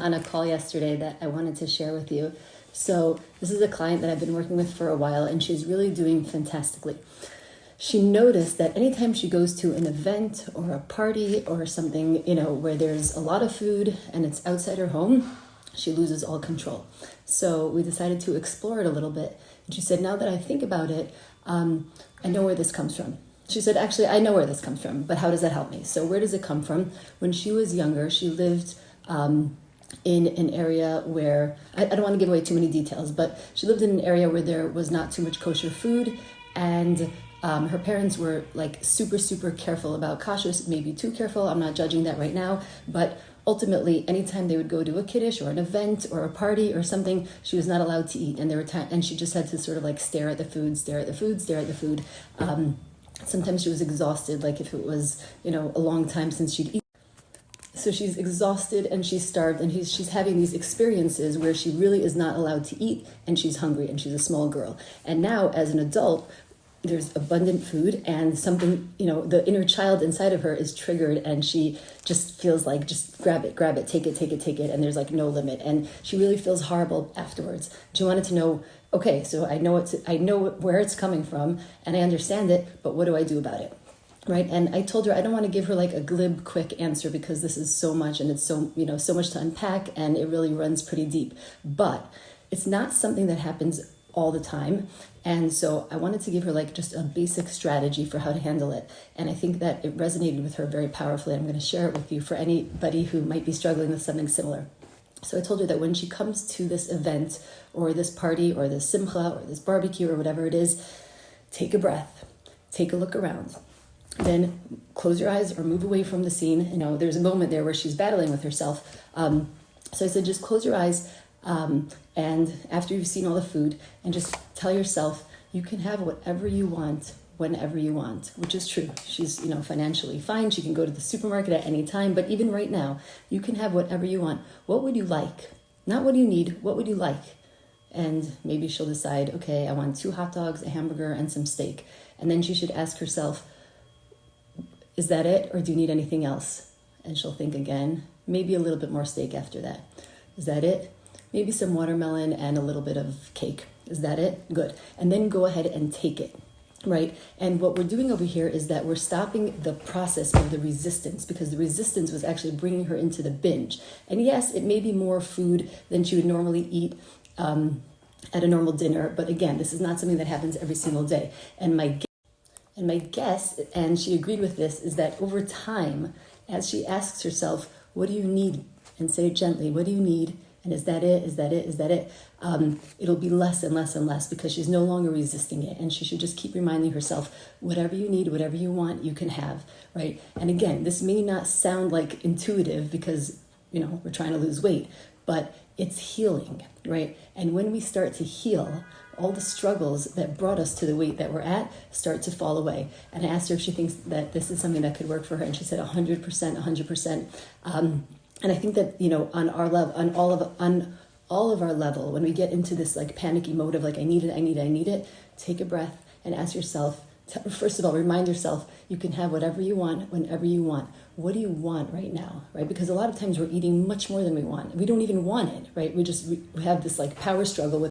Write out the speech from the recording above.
On a call yesterday that I wanted to share with you. So this is a client that I've been working with for a while, and she's really doing fantastically. She noticed that anytime she goes to an event or a party or something, where there's a lot of food and it's outside her home, she loses all control. So we decided to explore it a little bit. And she said, now that I think about it, I know where this comes from. She said, actually, I know where this comes from, but how does that help me? So where does it come from? When she was younger, she lived in an area where, I don't want to give away too many details, but she lived in an area where there was not too much kosher food, and her parents were like super, super careful about kashrus, maybe too careful. I'm not judging that right now, but ultimately, anytime they would go to a kiddush or an event or a party or something, she was not allowed to eat, and there were and she just had to sort of like stare at the food. Sometimes she was exhausted, like if it was, a long time since she'd eaten. So she's exhausted and she's starved, and she's having these experiences where she really is not allowed to eat, and she's hungry, and she's a small girl. And now, as an adult, there's abundant food, and something, the inner child inside of her is triggered, and she just feels like, just grab it, take it, and there's like no limit. And she really feels horrible afterwards. She wanted to know, okay, so I know where it's coming from, and I understand it, but what do I do about it? Right. And I told her I don't want to give her like a glib, quick answer, because this is so much, and it's so, so much to unpack, and it really runs pretty deep. But it's not something that happens all the time. And so I wanted to give her like just a basic strategy for how to handle it. And I think that it resonated with her very powerfully. I'm going to share it with you for anybody who might be struggling with something similar. So I told her that when she comes to this event or this party or this simcha or this barbecue or whatever it is, take a breath, take a look around. Then close your eyes or move away from the scene. There's a moment there where she's battling with herself. So I said, just close your eyes. And after you've seen all the food, and just tell yourself, you can have whatever you want, whenever you want, which is true. She's, financially fine. She can go to the supermarket at any time. But even right now, you can have whatever you want. What would you like? Not what do you need. What would you like? And maybe she'll decide, okay, I want 2 hot dogs, a hamburger, and some steak. And then she should ask herself, is that it? Or do you need anything else? And she'll think again, maybe a little bit more steak after that. Is that it? Maybe some watermelon and a little bit of cake. Is that it? Good. And then go ahead and take it, right? And what we're doing over here is that we're stopping the process of the resistance, because the resistance was actually bringing her into the binge. And yes, it may be more food than she would normally eat at a normal dinner. But again, this is not something that happens every single day. And my guess, and she agreed with this, is that over time, as she asks herself, what do you need? And say gently, what do you need? And is that it? Is that it? Is that it? It'll be less and less and less, because she's no longer resisting it. And she should just keep reminding herself, whatever you need, whatever you want, you can have, right? And again, this may not sound like intuitive, because, we're trying to lose weight, but it's healing, right? And when we start to heal, all the struggles that brought us to the weight that we're at start to fall away. And I asked her if she thinks that this is something that could work for her. And she said 100%. And I think that, on our level, on all of our level, when we get into this like panicky mode of like, I need it, take a breath and ask yourself, first of all, remind yourself, you can have whatever you want, whenever you want. What do you want right now, right? Because a lot of times we're eating much more than we want. We don't even want it, right? We have this like power struggle with